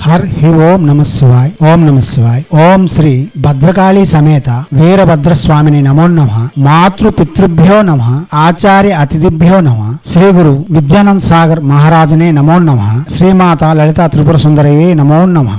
Her హి ఓం నమ శివాయ్. ఓం నమ శివాయ్. ఓం శ్రీ భద్రకాళి సమేత వీరభద్రస్వామిని నమో నమః. మాతృ పితృభ్యో నమః. ఆచార్య అతిథిభ్యో నమః. శ్రీ గురు విద్యానంద్ సాగర్ మహారాజనే నమో నమః. శ్రీమాత లలితా త్రిపుర సుందరయే నమో నమః.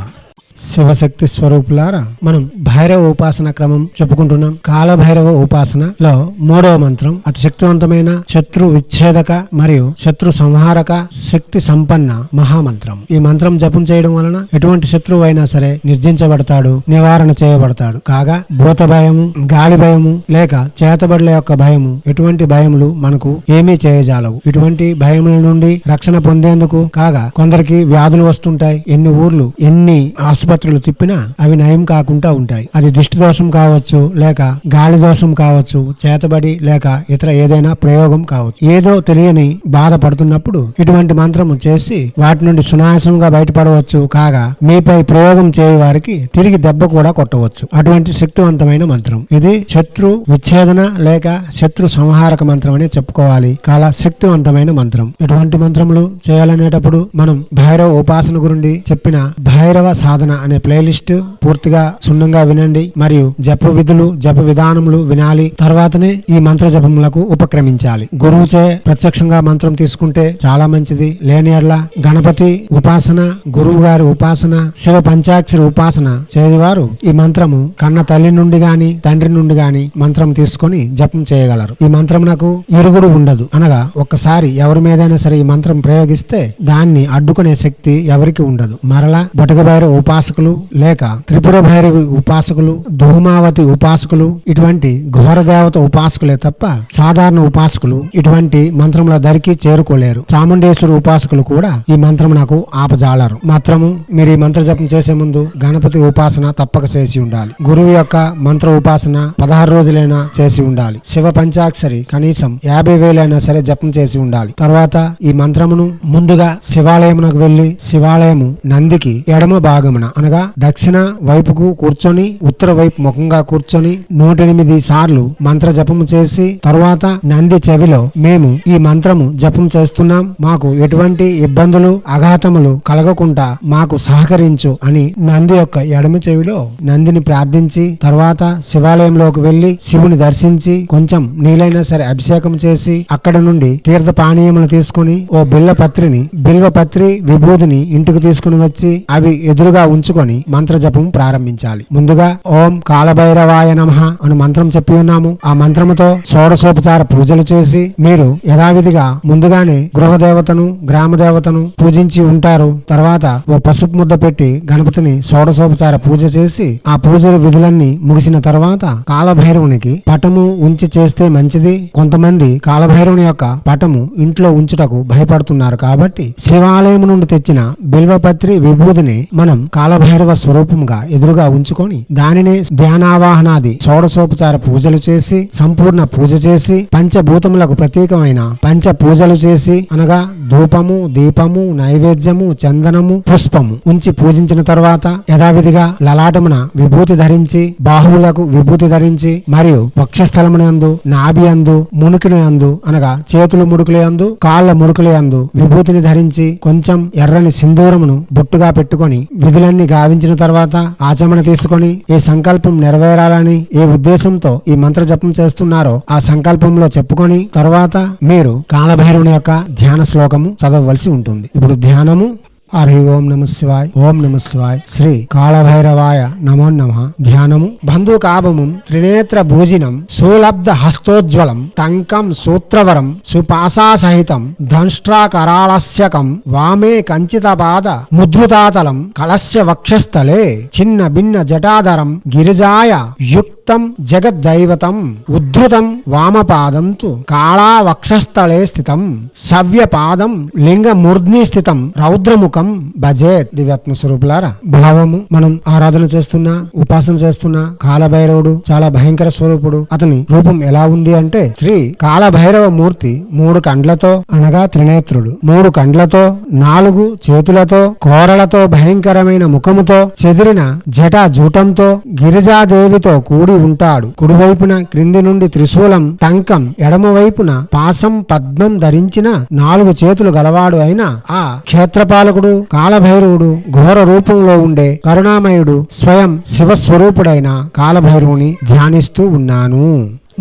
శివశక్తి స్వరూపులారా, మనం భైరవ ఉపాసన క్రమం చెప్పుకుంటున్నాం. కాలభైరవ ఉపాసనలో 3వ మంత్రం అతి శక్తివంతమైన శత్రు విచ్ఛేదక మరియు శత్రు సంహారక శక్తి సంపన్న మహామంత్రం. ఈ మంత్రం జపం చేయడం వలన ఎటువంటి శత్రువు అయినా సరే నిర్జించబడతాడు, నివారణ చేయబడతాడు. కాగా భూత భయము, గాలి భయము లేక చేతబడుల యొక్క భయము, ఎటువంటి భయములు మనకు ఏమీ చేయజాలవు. ఇటువంటి భయముల నుండి రక్షణ పొందేందుకు కాగా కొందరికి వ్యాధులు వస్తుంటాయి. ఎన్ని ఊర్లు ఎన్ని ఆసుపత్రులు తిప్పినా అవి నయం కాకుండా ఉంటాయి. అది దిష్టి దోషం కావచ్చు, లేక గాలి దోషం కావచ్చు, చేతబడి లేక ఇతర ఏదైనా ప్రయోగం కావచ్చు. ఏదో తెలియని బాధపడుతున్నప్పుడు ఇటువంటి మంత్రము చేసి వాటి నుండి సునాయాసంగా బయటపడవచ్చు. కాగా మీపై ప్రయోగం చేయ వారికి తిరిగి దెబ్బ కూడా కొట్టవచ్చు. అటువంటి శక్తివంతమైన మంత్రం ఇది. శత్రు విచ్ఛేదన లేక శత్రు సంహారక మంత్రం అని చెప్పుకోవాలి. చాలా శక్తివంతమైన మంత్రం. ఇటువంటి మంత్రములు చేయాలనేటప్పుడు మనం భైరవ ఉపాసన గురించి చెప్పిన భైరవ సాధన అనే ప్లేలిస్ట్ పూర్తిగా క్షుణ్ణంగా వినండి. మరియు జప విధులు, జప విధానములు వినాలి. తర్వాతనే ఈ మంత్ర జపములకు ఉపక్రమించాలి. గురువుచే ప్రత్యక్షంగా మంత్రం తీసుకుంటే చాలా మంచిది. లేని ఎడల గణపతి ఉపాసన, గురువు గారి ఉపాసన, శివ పంచాక్షరి ఉపాసన చేయవారు ఈ మంత్రము కన్న తల్లి నుండి గాని తండ్రి నుండి గాని మంత్రం తీసుకొని జపం చేయగలరు. ఈ మంత్రం నాకు ఇరుగుడు ఉండదు. అనగా ఒక్కసారి ఎవరి మీదైనా సరే ఈ మంత్రం ప్రయోగిస్తే దాన్ని అడ్డుకునే శక్తి ఎవరికి ఉండదు. మరలా బటుక భైరవ ఉపాసకులు లేక త్రిపుర భైరవి ఉపాసకులు, ధూమావతి ఉపాసకులు, ఇటువంటి ఘోర దేవత ఉపాసకులే తప్ప సాధారణ ఉపాసకులు ఇటువంటి మంత్రముల ధరికి చేరుకోలేరు. చాముండేశ్వరి ఉపాసకులు కూడా ఈ మంత్రం నాకు ఆపజాలరు. మాత్రము మీరు ఈ మంత్ర జపం చేసే ముందు గణపతి ఉపాసన తప్పక చేసి ఉండాలి. గురువు యొక్క మంత్ర ఉపాసన 16 రోజులైనా చేసి ఉండాలి. శివ పంచాక్షరి కనీసం 50,000 సరే జపం చేసి ఉండాలి. తర్వాత ఈ మంత్రమును ముందుగా శివాలయమునకు వెళ్లి శివాలయము నందికి ఎడమ భాగమున అనగా దక్షిణ వైపుకు కూర్చొని ఉత్తర వైపు ముఖంగా కూర్చొని 108 సార్లు మంత్ర జపము చేసి తరువాత నంది చెవిలో మేము ఈ మంత్రము జపం చేస్తున్నాం, మాకు ఎటువంటి ఇబ్బందులు అఘాతములు కలగకుండా మాకు సహకరించు అని నంది యొక్క ఎడమ చెవిలో నందిని ప్రార్థించి తర్వాత శివాలయంలోకి వెళ్లి శివుని దర్శించి కొంచెం నీలైనా సరే అభిషేకం చేసి అక్కడ నుండి తీర్థ పానీయములు తీసుకుని ఓ బిల్వపత్రి విభూదిని ఇంటికి తీసుకుని వచ్చి అవి ఎదురుగా ఉంచుకొని మంత్ర జపం ప్రారంభించాలి. ముందుగా ఓం కాలభైరవాయ నమః అని మంత్రం చెప్పి ఉన్నాము. ఆ మంత్రముతో షోడశోపచార పూజలు చేసి మీరు యథావిధిగా ముందుగానే గృహ దేవతను, గ్రామ దేవతను పూజించి ఉంటారు. తర్వాత ఓ పసుపు ముద్ద పెట్టి గణపతిని షోడశోపచార పూజ చేసి ఆ పూజల విధులన్నీ ముగిసిన తర్వాత కాలభైరవునికి పటము ఉంచి చేస్తే మంచిది. కొంతమంది కాలభైరవుని యొక్క పటము ఇంట్లో ఉంచుటకు భయపడుతున్నారు. కాబట్టి శివాలయం నుండి తెచ్చిన బిల్వపత్రి విభూదిని మనం కాలభైరవ స్వరూపంగా ఎదురుగా ఉంచుకొని దానినే ధ్యానావాహనాది షోడశోపచార పూజలు చేసి సంపూర్ణ పూజ చేసి పంచభూతములకు ప్రతీకమైన పంచ పూజలు చేసి అనగా ధూపము, దీపము, నైవేద్యము, చందనము, పుష్పము ఉంచి పూజించిన తర్వాత యథావిధిగా లలాటమున విభూతి ధరించి, బాహువులకు విభూతి ధరించి మరియు వక్షస్థలమునందు, నాభి అందు, మునుకిని అందు అనగా చేతులు ముడుకులే అందు, కాళ్ల ముడుకులే అందు విభూతిని ధరించి కొంచెం ఎర్రని సింధూరమును బొట్టుగా పెట్టుకొని విధులన్నీ గావించిన తర్వాత ఆచమన తీసుకొని ఈ సంకల్పం నెరవేరాలని ఏ ఉద్దేశంతో ఈ మంత్ర జపం చేస్తున్నారో ఆ సంకల్పంలో చెప్పుకొని తర్వాత మీరు కాలభైరవుని యొక్క ధ్యాన శ్లోకము చదవవలసి ఉంటుంది. ఇప్పుడు ధ్యానము. హరి ఓం నమ శివాయ్. ఓం నమ శివాయ్. శ్రీ కాళభైరవాయ నమో నమః. ధ్యానము. బంధుకాభము త్రినేత్ర భూజినం సులబ్ధ హస్తోజ్వలం టంకం సూత్రవరం సుపాసా సహితం దంష్ట్రాకరాళస్యకం వామే కంచిత పాద ముద్రుతాతలం కలస్య వక్షస్థలే చిన్న భిన్న జటాధరం గిరిజాయ యుక్తం జగద్దైవతం ఉద్ధృతం వామపాదం తు కాళా వక్షస్థలే స్థితం సవ్యపాదం లింగమూర్ధ్ని స్థితం రౌద్రముఖం భజే. దివ్యాత్మ స్వరూపులారా, భావము మనం ఆరాధన చేస్తున్నా, ఉపాసన చేస్తున్నా కాలభైరవుడు చాలా భయంకర స్వరూపుడు. అతని రూపం ఎలా ఉంది అంటే శ్రీ కాలభైరవ మూర్తి 3 కండ్లతో అనగా త్రినేత్రుడు, 3 కండ్లతో, 4 చేతులతో, కోరలతో, భయంకరమైన ముఖముతో, చెదిరిన జటా జూటంతో, గిరిజాదేవితో కూడి ఉంటాడు. కుడివైపున క్రింది నుండి త్రిశూలం, టంకం, ఎడమవైపున పాసం, పద్మం ధరించిన 4 చేతులు గలవాడు అయిన ఆ క్షేత్రపాలకుడు కాలభైరవుడు ఘోర రూపంలో ఉండే కరుణామయుడు స్వయం శివస్వరూపుడైన కాలభైరవుని ధ్యానిస్తూ ఉన్నాను.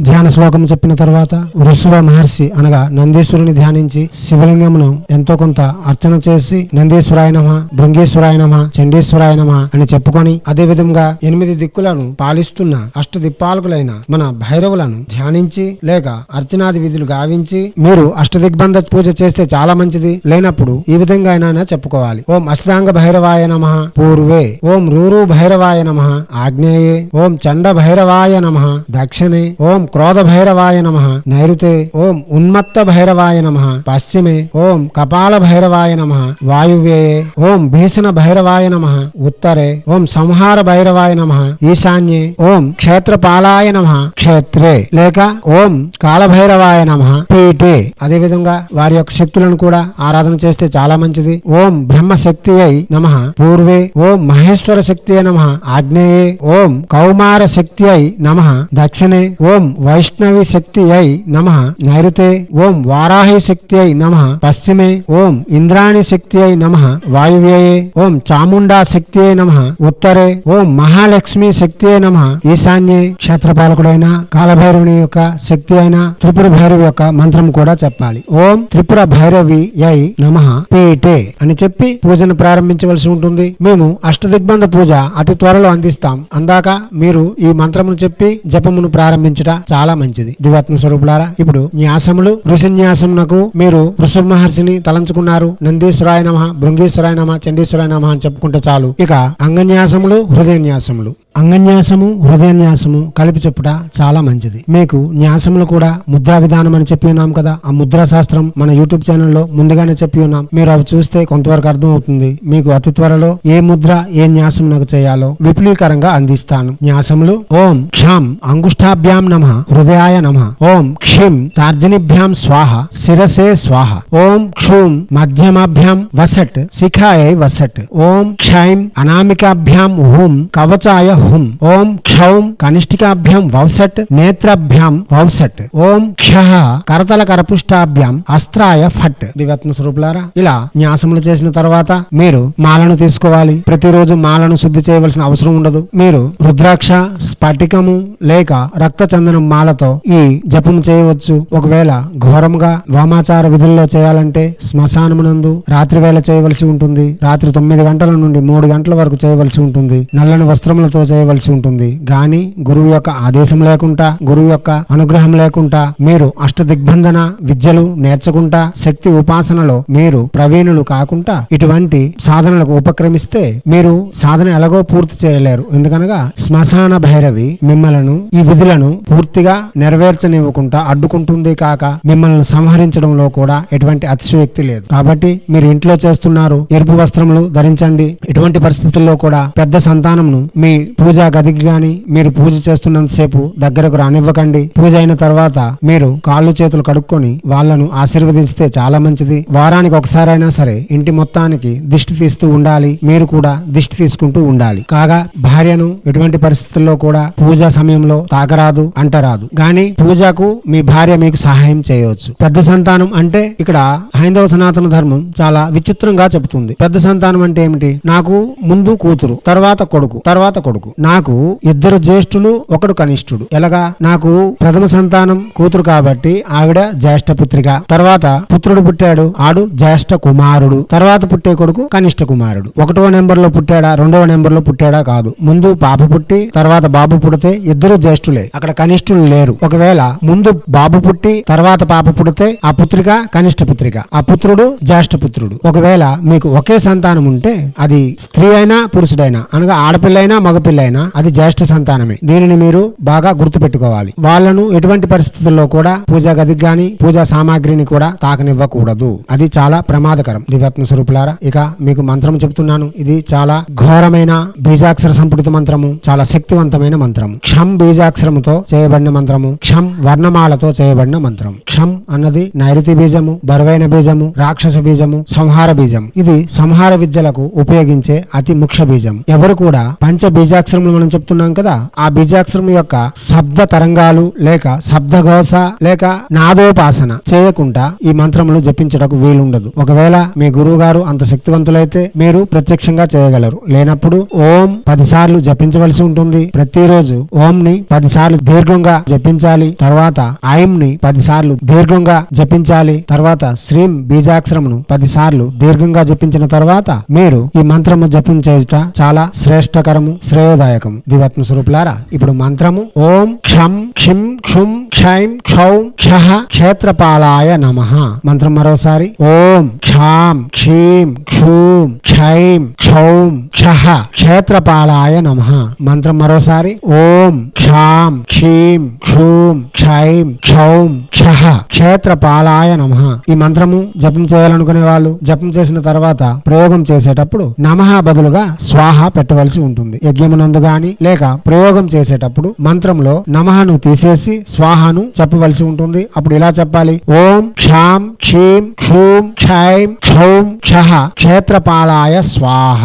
ధ్యాన శ్లోకం చెప్పిన తర్వాత వృషభ మహర్షి అనగా నందీశ్వరుని ధ్యానించి శివలింగమును ఎంతో కొంత అర్చన చేసి నందీశ్వరాయ నమః, భృంగేశ్వరాయ నమః, చండీశ్వరాయ నమః అని చెప్పుకొని అదే విధంగా 8 దిక్కులను పాలిస్తున్న అష్టదిక్పాలకులైన మన భైరవులను ధ్యానించి లేక అర్చనాది విధులు గావించి మీరు అష్టదిగ్బంధ పూజ చేస్తే చాలా మంచిది. లేనప్పుడు ఈ విధంగా అయినా చెప్పుకోవాలి. ఓం అష్టాంగ భైరవాయ నమః పూర్వే, ఓం రూరు భైరవాయ నమః ఆగ్నేయే, ఓం చండ భైరవాయ నమః దక్షిణే, ఓం క్రోధ భైరవాయ నమః నైరుతే, ఓం ఉన్మత్త భైరవాయ నమః పశ్చిమే, ఓం కపాల భైరవాయ నమః వాయువ్యే, ఓం భీషణ భైరవాయ నమః ఉత్తరే, ఓం సంహార భైరవాయ నమః ఈశాన్యే, ఓం క్షేత్రపాలాయ నమః క్షేత్రే, లేక ఓం కాలభైరవాయ నమః పీఠే. అదే విధంగా వారి యొక్క శక్తులను కూడా ఆరాధన చేస్తే చాలా మంచిది. ఓం బ్రహ్మ శక్తి అయి నమః పూర్వే, ఓం మహేశ్వర శక్తి అయి నమః ఆగ్నేయే, ఓం కౌమార శక్తి అయి నమః దక్షిణే, ఓం వైష్ణవి శక్తి అయి నమః నైరుతే, ఓం వారాహి శక్తి అయి నమః పశ్చిమే, ఓం ఇంద్రాణి శక్తి అయి నమః వాయువ్యే, ఓం చాముండా శక్తి అయి నమః ఉత్తరే, ఓం మహాలక్ష్మి శక్తి అయి నమః ఈశాన్యే. క్షేత్రపాలకుడైన కాలభైరవుని యొక్క శక్తి అయిన త్రిపుర భైరవి యొక్క మంత్రం కూడా చెప్పాలి. ఓం త్రిపుర భైరవి అయి నమః పీఠే అని చెప్పి పూజను ప్రారంభించవలసి ఉంటుంది. మేము అష్టదిగ్బంధ పూజ అతి త్వరలో అందిస్తాం. అందాక మీరు ఈ మంత్రమును చెప్పి జపమును ప్రారంభించుట చాలా మంచిది. దివాత్మ స్వరూపులారా, ఇప్పుడు న్యాసములు ఋషి న్యాసమునకు మీరు వృషభ మహర్షిని తలంచుకున్నారు. నందీశ్వరాయ నమః, భృంగేశ్వరాయ నమః, చండీశ్వరాయ నమః అని చెప్పుకుంటే చాలు. ఇక అంగన్యాసములు, హృదయ న్యాసములు. అంగన్యాసము, హృదయ న్యాసము కలిపి చెప్పుట చాలా మంచిది. మీకు న్యాసములు కూడా ముద్రా విధానం అని చెప్పి ఉన్నాం కదా. ఆ ముద్రా శాస్త్రం మన యూట్యూబ్ ఛానల్లో ముందుగానే చెప్పి ఉన్నాం. మీరు అవి చూస్తే కొంతవరకు అర్థం అవుతుంది. మీకు అతి త్వరలో ఏ ముద్ర ఏ న్యాసం నాకు చేయాలో విపులీకరంగా అందిస్తాను. న్యాసములు ఓం క్షం అంగుష్టాభ్యాం నమః హృదయాయ నమః, ఓం క్షిం తర్జనిభ్యాం స్వాహ శిరసే స్వాహ, ఓం క్షూం మధ్యమాభ్యాం వసట్ శిఖాయై వసట్, ఓం క్షైం అనామికాభ్యాం హుం కవచాయ హుం, ఓం క్షౌం కనిష్ఠికాభ్యాం వౌసట్ నేత్రాభ్యాం వౌసట్, ఓం క్షః కరతల కరపుష్టాభ్యాం అస్త్రాయ ఫట్. దివ్యాత్మ స్వరూపులారా, ఇలా న్యాసములు చేసిన తర్వాత మీరు మాలను తీసుకోవాలి. ప్రతిరోజు మాలను శుద్ధి చేయవలసిన అవసరం ఉండదు. మీరు రుద్రాక్ష, స్ఫటికము లేక రక్త చందనం మాలతో ఈ జపం చేయవచ్చు. ఒకవేళ ఘోరముగా వామాచార విధుల్లో చేయాలంటే శ్మశానమునందు రాత్రి వేళ చేయవలసి ఉంటుంది. రాత్రి 9 గంటల నుండి 3 గంటల వరకు చేయవలసి ఉంటుంది. నల్లని వస్త్రములతో చేయవలసి ఉంటుంది. గాని గురువు యొక్క ఆదేశం లేకుండా, గురువు యొక్క అనుగ్రహం లేకుండా మీరు అష్టదిగ్బంధన విద్యలు నేర్చుకుంటా, శక్తి ఉపాసనలో మీరు ప్రవీణులు కాకుండా ఇటువంటి సాధనలకు ఉపక్రమిస్తే మీరు సాధన ఎలాగో పూర్తి చేయలేరు. ఎందుకనగా శ్మశాన భైరవి మిమ్మలను ఈ విధులను పూర్తిగా నెరవేర్చనివ్వకుండా అడ్డుకుంటుంది. కాక మిమ్మల్ని సంహరించడంలో కూడా ఎటువంటి అతిశయోక్తి లేదు. కాబట్టి మీరు ఇంట్లో చేస్తున్నారు, ఎరుపు వస్త్రములు ధరించండి. ఎటువంటి పరిస్థితుల్లో కూడా పెద్ద సంతానమును మీ పూజా గదికి గాని మీరు పూజ చేస్తున్నంతసేపు దగ్గరకు రానివ్వకండి. పూజ అయిన తర్వాత మీరు కాళ్ళు చేతులు కడుక్కొని వాళ్ళను ఆశీర్వదిస్తే చాలా మంచిది. వారానికి ఒకసారైనా సరే ఇంటి మొత్తానికి దిష్టి తీస్తూ ఉండాలి. మీరు కూడా దిష్టి తీసుకుంటూ ఉండాలి. కాగా భార్యను ఎటువంటి పరిస్థితుల్లో కూడా పూజా సమయంలో తాకరాదు, అంటరాదు. గాని పూజకు మీ భార్య మీకు సహాయం చేయవచ్చు. పెద్ద సంతానం అంటే ఇక్కడ హైందవ సనాతన ధర్మం చాలా విచిత్రంగా చెబుతుంది. పెద్ద సంతానం అంటే ఏమిటి? నాకు ముందు కూతురు, తర్వాత కొడుకు, తర్వాత కొడుకు. నాకు 2 జ్యేష్ఠులు, 1 కనిష్ఠుడు. ఎలాగా? నాకు ప్రథమ సంతానం కూతురు కాబట్టి ఆవిడ జ్యేష్ఠ పుత్రిక. తర్వాత పుత్రుడు పుట్టాడు, ఆడు జ్యేష్ఠ కుమారుడు. తర్వాత పుట్టే కొడుకు కనిష్ఠ కుమారుడు. 1వ నెంబర్ లో పుట్టాడా, 2వ నెంబర్ లో పుట్టాడా కాదు. ముందు పాప పుట్టి తర్వాత బాబు పుడితే 2 జ్యేష్ఠులే, అక్కడ కనిష్ఠులు లేరు. ఒకవేళ ముందు బాబు పుట్టి తర్వాత పాప పుడితే ఆ పుత్రిక కనిష్ఠ పుత్రిక, ఆ పుత్రుడు జ్యేష్ఠ పుత్రుడు. ఒకవేళ మీకు ఒకే సంతానం ఉంటే అది స్త్రీ అయినా పురుషుడైనా, అనగా ఆడపిల్లైనా మగపిల్లైనా అది జ్యేష్ఠ సంతానమే. దీనిని మీరు బాగా గుర్తు పెట్టుకోవాలి. వాళ్ళను ఎటువంటి పరిస్థితుల్లో కూడా పూజా గదికి గాని పూజా సామాగ్రిని కూడా తాకనివ్వకూడదు. అది చాలా ప్రమాదకరం. దివ్యాత్మ స్వరూపులారా, ఇక మీకు మంత్రం చెప్తున్నాను. ఇది చాలా ఘోరమైన బీజాక్షర సంపుటిత మంత్రము, చాలా శక్తివంతమైన మంత్రము. క్షం బీజాక్షరముతో చేయబడిన మంత్రము, క్షం వర్ణమాలతో చేయబడిన మంత్రం. క్షం అన్నది నైరుతి బీజము, బరువైన బీజము, రాక్షస బీజము, సంహార బీజం. ఇది సంహార విద్యలకు ఉపయోగించే అతి ముఖ్య బీజం. ఎవరు కూడా పంచ బీజాక్షర బీజాక్షరములు మనం చెప్తున్నాం కదా, ఆ బీజాక్షరం యొక్క శబ్ద తరంగాలు లేక శబ్దఘోష లేక నాదోపాసన చేయకుండా ఈ మంత్రములు జపించటకు వీలుండదు. ఒకవేళ మీ గురువు గారు అంత శక్తివంతులైతే మీరు ప్రత్యక్షంగా చేయగలరు. లేనప్పుడు ఓం 10 సార్లు జపించవలసి ఉంటుంది. ప్రతిరోజు ఓం ని 10 సార్లు దీర్ఘంగా జపించాలి. తర్వాత ఐం ని 10 సార్లు దీర్ఘంగా జపించాలి. తర్వాత శ్రీం బీజాక్షరమును 10 సార్లు దీర్ఘంగా జపించిన తర్వాత మీరు ఈ మంత్రము జపం చేయుట చాలా శ్రేష్టకరము, శ్రేయోదాయకము. దివాత్మ స్వరూపులారా, ఇప్పుడు మంత్రము ఓం క్షం క్షిం క్షుం క్షైం క్షౌం క్షః క్షేత్రపాలాయ నమః. మంత్రం మరోసారి ఓం క్షాం క్షీం క్షూం క్షైం క్షౌం క్షః క్షేత్రపాలాయ నమః. మంత్రం మరోసారి ఓం క్షాం క్షీం క్షూం క్షైం క్షౌం క్షః క్షేత్రపాలాయ నమః. ఈ మంత్రము జపం చేయాలనుకునే వాళ్ళు జపం చేసిన తర్వాత ప్రయోగం చేసేటప్పుడు నమః బదులుగా స్వాహ పెట్టవలసి ఉంటుంది. యజ్ఞమునందు గాని లేక ప్రయోగం చేసేటప్పుడు మంత్రంలో నమఃను తీసేసి స్వాహను చెప్పవలసి ఉంటుంది. అప్పుడు ఇలా చెప్పాలి, ఓం క్షాం క్షీం క్షూం క్షైం క్షౌం క్షః క్షేత్రపాలాయ స్వాహ.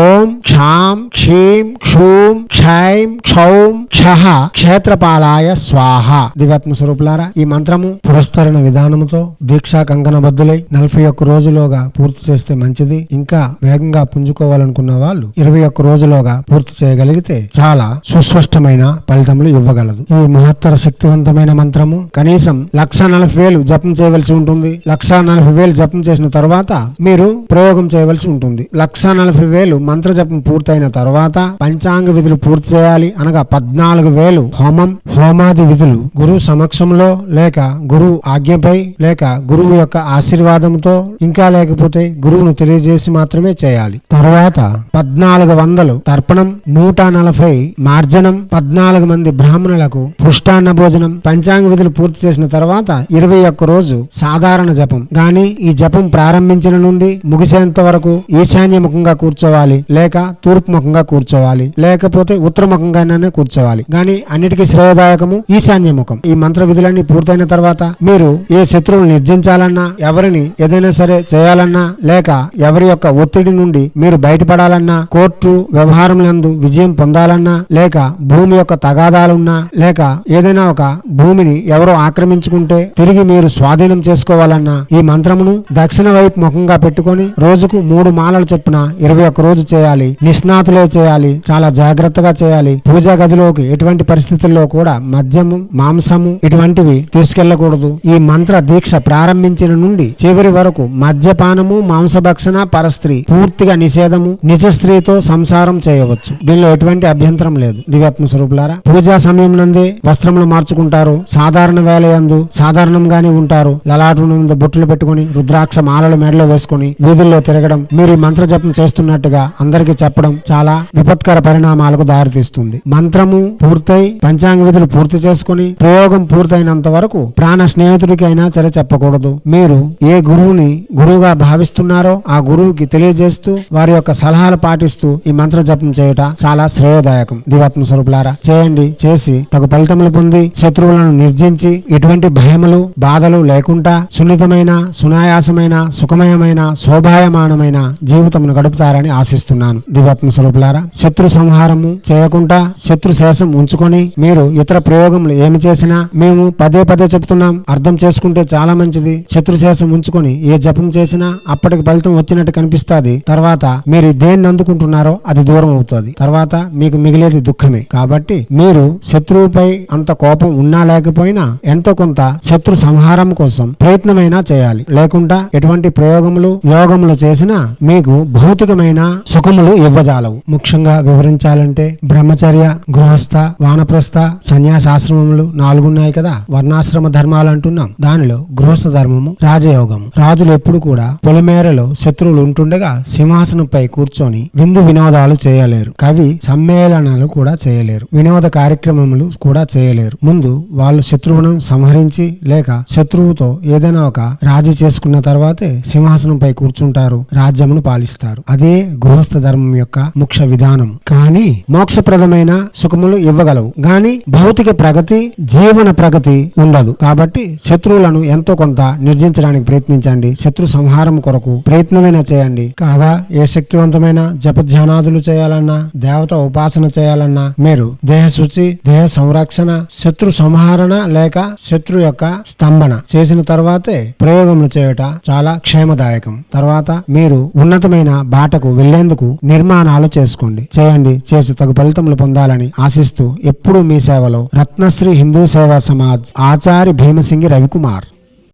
ఓం క్షాం క్షీం క్షూం క్షైం క్షౌం క్షః క్షేత్రపాలాయ స్వాహ. దివాత్మ స్వరూపులారా, ఈ మంత్రము పురస్కరణ విధానముతో దీక్షా కంకణబద్ధులై 41 రోజులోగా పూర్తి చేస్తే మంచిది. ఇంకా వేగంగా పుంజుకోవాలనుకున్న వాళ్ళు 21 రోజులోగా పూర్తి చేయగలిగితే చాలా సుస్పష్టమైన ఫలితములు ఇవ్వగలదు. ఈ మహత్తర శక్తివంతమైన మంత్రము కనీసం 1,40,000 జపం చేయవలసి ఉంటుంది. 1,40,000 జపం చేసిన తర్వాత మీరు ప్రయోగం చేయవలసి ఉంటుంది. 1,40,000 మంత్ర జపం పూర్తయిన తర్వాత పంచాంగ విధులు పూర్తి చేయాలి. అనగా 14,000 హోమం హోమాది విధులు గురువు సమక్షంలో లేక గురువు ఆజ్ఞపై లేక గురువు యొక్క ఆశీర్వాదంతో ఇంకా లేకపోతే గురువును తెలియజేసి మాత్రమే చేయాలి. తర్వాత 1400 తర్పణం, 140 మార్జనం, 14 మంది బ్రాహ్మణులకు పుష్టాన్న భోజనం. పంచాంగ విధులు పూర్తి చేసిన తర్వాత 21 రోజు సాధారణ జపం గాని ఈ జపం ప్రారంభించిన నుండి ముగిసేంత వరకు ఈశాన్య ముఖంగా కూర్చోవాలి లేక తూర్పు ముఖంగా కూర్చోవాలి లేకపోతే ఉత్తర ముఖంగానే కూర్చోవాలి. గాని అన్నిటికీ శ్రేయదాయకము ఈశాన్య ముఖం. ఈ మంత్ర విధులన్నీ పూర్తయిన తర్వాత మీరు ఏ శత్రువులు నిర్జించాలన్నా, ఎవరిని ఏదైనా సరే చేయాలన్నా లేక ఎవరి యొక్క ఒత్తిడి నుండి మీరు బయటపడాలన్నా, కోర్టు వ్యవహారములందు విజయం పొందాలన్నా లేక భూమి యొక్క తగాదాలున్నా లేక ఏదైనా ఒక భూమిని ఎవరో ఆక్రమించుకుంటే తిరిగి మీరు స్వాధీనం చేసుకోవాలన్నా ఈ మంత్రమును దక్షిణ వైపు ముఖంగా పెట్టుకొని రోజుకు 3 మాలలు చొప్పున 21 రోజు చేయాలి. నిష్ణాతులే చేయాలి. చాలా జాగ్రత్తగా చేయాలి. పూజా గదిలోకి ఎటువంటి పరిస్థితుల్లో కూడా మద్యము మాంసము ఇటువంటివి తీసుకెళ్లకూడదు. ఈ మంత్ర దీక్ష ప్రారంభించిన నుండి చివరి వరకు మద్యపానము మాంసభక్షణ పరస్త్రీ పూర్తిగా నిషేధము. నిజ స్త్రీతో సంసారం చేయవచ్చు. దీనిలో ఎటువంటి అభ్యంతరం లేదు. దివ్యాత్మ స్వరూపులారా, పూజా సమయం నందే వస్త్రములు మార్చుకుంటారు. సాధారణ వేలయందు సాధారణంగానే ఉంటారు. లలాటం ముందు బొట్టులు పెట్టుకుని రుద్రాక్ష మాలలు మెడలో వేసుకుని వీధుల్లో తిరగడం, మీరు ఈ మంత్ర జపం చేస్తున్నట్టుగా అందరికీ చెప్పడం చాలా విపత్కర పరిణామాలకు దారితీస్తుంది. మంత్రము పూర్తయి పంచాంగ విధులు పూర్తి చేసుకుని ప్రయోగం పూర్తయినంత వరకు ప్రాణ స్నేహితుడికి అయినా సరే చెప్పకూడదు. మీరు ఏ గురువుని గురువుగా భావిస్తున్నారో ఆ గురువుకి తెలియజేస్తూ వారి యొక్క సలహాలు పాటిస్తూ ఈ మంత్ర జపం చేయుట చాలా శ్రేయోదాయకం. దివాత్మ స్వరూపులారా, చేయండి. చేసి తగు ఫలితములు పొంది శత్రువులను నిర్జించి ఎటువంటి భయములు బాధలు లేకుండా సున్నితమైన సునాయాసమైన సుఖమయమైన శోభాయమానమైన జీవితమును గడుపుతారని ఆశిస్తున్నాను. దివాత్మ స్వరూపులారా, శత్రు సంహారము చేయకుండా శత్రు శేషం ఉంచుకొని మీరు ఇతర ప్రయోగములు ఏమి చేసినా మేము పదే పదే చెప్తున్నాం, అర్థం చేసుకుంటే చాలా మంచిది. శత్రు శేషం ఉంచుకొని ఏ జపం చేసినా అప్పటికి ఫలితం వచ్చినట్టు కనిపిస్తుంది. తర్వాత మీరు దేన్ని అందుకుంటున్నారో అది దూరం అవుతుంది. తర్వాత మీకు మిగిలేది దుఃఖమే. కాబట్టి మీరు శత్రువుపై అంత కోపం ఉన్నా లేకపోయినా ఎంతో కొంత శత్రు సంహారం కోసం ప్రయత్నమైనా చేయాలి. లేకుండా ఎటువంటి ప్రయోగములు యోగములు చేసినా మీకు భౌతికమైన సుఖములు ఇవ్వజాలవు. ముఖ్యంగా వివరించాలంటే బ్రహ్మచర్య, గృహస్థ, వానప్రస్థ, సన్యాసాశ్రమములు 4 ఉన్నాయి కదా. వర్ణాశ్రమ ధర్మాలు అంటున్నాం. దానిలో గృహస్థ ధర్మము రాజయోగము. రాజులు ఎప్పుడు కూడా పొలిమేరలో శత్రువులు ఉంటుండగా సింహాసనంపై కూర్చొని విందు వినోదాలు చేయలేరు. కవి సమ్మేళనాలు కూడా చేయలేరు. వినోద కార్యక్రమములు కూడా చేయలేరు. ముందు వాళ్ళు శత్రువును సంహరించి లేక శత్రువుతో ఏదైనా ఒక రాజీ చేసుకున్న తర్వాతే సింహాసనంపై కూర్చుంటారు, రాజ్యమును పాలిస్తారు. అదే గృహస్థ ధర్మం యొక్క ముఖ్య విధానం. కానీ మోక్షప్రదమైన సుఖములు ఇవ్వగలవు గాని భౌతిక ప్రగతి, జీవన ప్రగతి ఉండదు. కాబట్టి శత్రువులను ఎంతో కొంత నిర్జించడానికి ప్రయత్నించండి. శత్రు సంహారం కొరకు ప్రయత్నమైనా చేయండి. కాగా ఏ శక్తివంతమైన జపధ్యానాదులు చేయాలన్నా, దేవత దేవత ఉపాసన చేయాలన్నా, మీరు దేహ శుచి, దేహ సంరక్షణ, శత్రు సంహరణ లేక శత్రు యొక్క స్తంభన చేసిన తర్వాతే ప్రయోగములు చేయుట చాలా క్షేమదాయకం. తర్వాత మీరు ఉన్నతమైన బాటకు వెళ్లేందుకు నిర్మాణాలు చేసుకోండి. చేయండి, చేసి తగు ఫలితములు పొందాలని ఆశిస్తూ ఎప్పుడూ మీ సేవలో రత్నశ్రీ హిందూ సేవా సమాజ్ ఆచార్య భీమసింగి రవికుమార్.